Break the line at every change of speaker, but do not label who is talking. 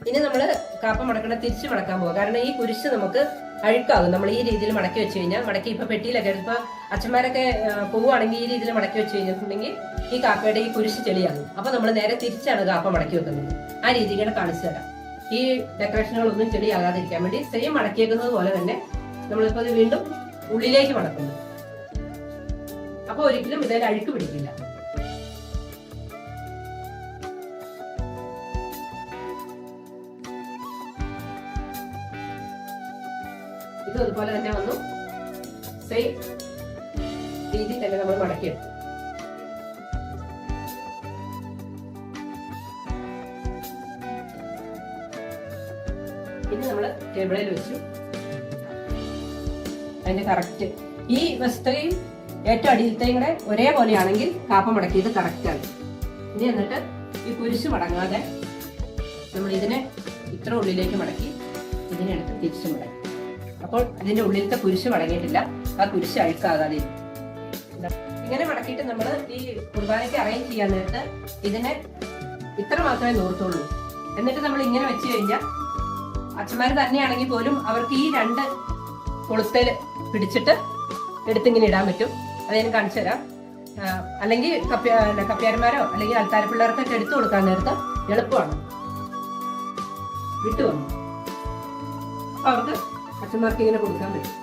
ഇനി നമ്മൾ കാപ്പ മടക്കണ തിരിച്ച് മടക്കാൻ പോകുക. കാരണം ഈ കുരിശ് നമുക്ക് അഴുക്കാകും. നമ്മൾ ഈ രീതിയിൽ മടക്കി വെച്ച് കഴിഞ്ഞാൽ, മടക്കി ഇപ്പൊ പെട്ടിയിലൊക്കെ ഇപ്പൊ അച്ഛന്മാരൊക്കെ പോവുകയാണെങ്കിൽ ഈ രീതിയിൽ മടക്കി വെച്ച് കഴിഞ്ഞിട്ടുണ്ടെങ്കിൽ ഈ കാപ്പയുടെ ഈ കുരിശ് ചെളിയാകും. അപ്പൊ നമ്മൾ നേരെ തിരിച്ചാണ് കാപ്പ മടക്കി വെക്കുന്നത്. ആ രീതിക്കാണ് കാണിച്ചു തരാം. ഈ ഡെക്കറേഷനുകളൊന്നും ചെളിയാകാതിരിക്കാൻ വേണ്ടി സെയിം മടക്കിയേക്കുന്നത് പോലെ തന്നെ നമ്മളിപ്പോ ഇത് വീണ്ടും ഉള്ളിലേക്ക് മടക്കുന്നു. അപ്പൊ ഒരിക്കലും ഇതിൽ അഴുക്ക് പിടിക്കില്ല. ഇതും അതുപോലെ തന്നെ വന്നു. സെയിം രീതി തന്നെ നമ്മൾ മടക്കിയെടുത്തു. ഇനി നമ്മള് ടേബിളിൽ വെച്ചു. അതിന്റെ കറക്റ്റ് ഈ വശത്തെയും ഏറ്റവും അടിയിലത്തെയും കൂടെ ഒരേപോലെയാണെങ്കിൽ കാപ്പ മടക്കിയത് കറക്റ്റാണ്. ഇനി എന്നിട്ട് ഈ കുരിശ് മടങ്ങാതെ നമ്മൾ ഇതിനെ ഇത്ര ഉള്ളിലേക്ക് മടക്കി ഇതിനെ എടുത്ത് തിരിച്ചു മടക്കി. അപ്പോൾ ഇതിന്റെ ഉള്ളിലത്തെ കുരിശ് മടങ്ങിയിട്ടില്ല. ആ കുരിശ് അഴുക്കാകാതെ ഇങ്ങനെ മടക്കിയിട്ട് നമ്മൾ ഈ കുർബാനയ്ക്ക് അറേഞ്ച് ചെയ്യാൻ നേരത്ത് ഇതിനെ ഇത്ര മാത്രമേ നോർത്തുള്ളൂ. എന്നിട്ട് നമ്മൾ ഇങ്ങനെ വെച്ച് കഴിഞ്ഞാൽ അച്ഛന്മാർ തന്നെയാണെങ്കിൽ പോലും അവർക്ക് ഈ രണ്ട് കൊളുത്തേൽ പിടിച്ചിട്ട് എടുത്തിങ്ങനെ ഇടാൻ പറ്റും. അത് ഞാൻ കാണിച്ചു തരാം. അല്ലെങ്കിൽ കപ്പ്യാരന്മാരോ അല്ലെങ്കിൽ ആൾത്താര പിള്ളേർക്കൊക്കെ എടുത്തു കൊടുക്കാൻ നേരത്ത് എളുപ്പമാണ്. വിട്ടു വന്നു അപ്പൊ അവർക്ക് അച്ഛന്മാർക്ക് ഇങ്ങനെ കൊടുക്കാൻ പറ്റും.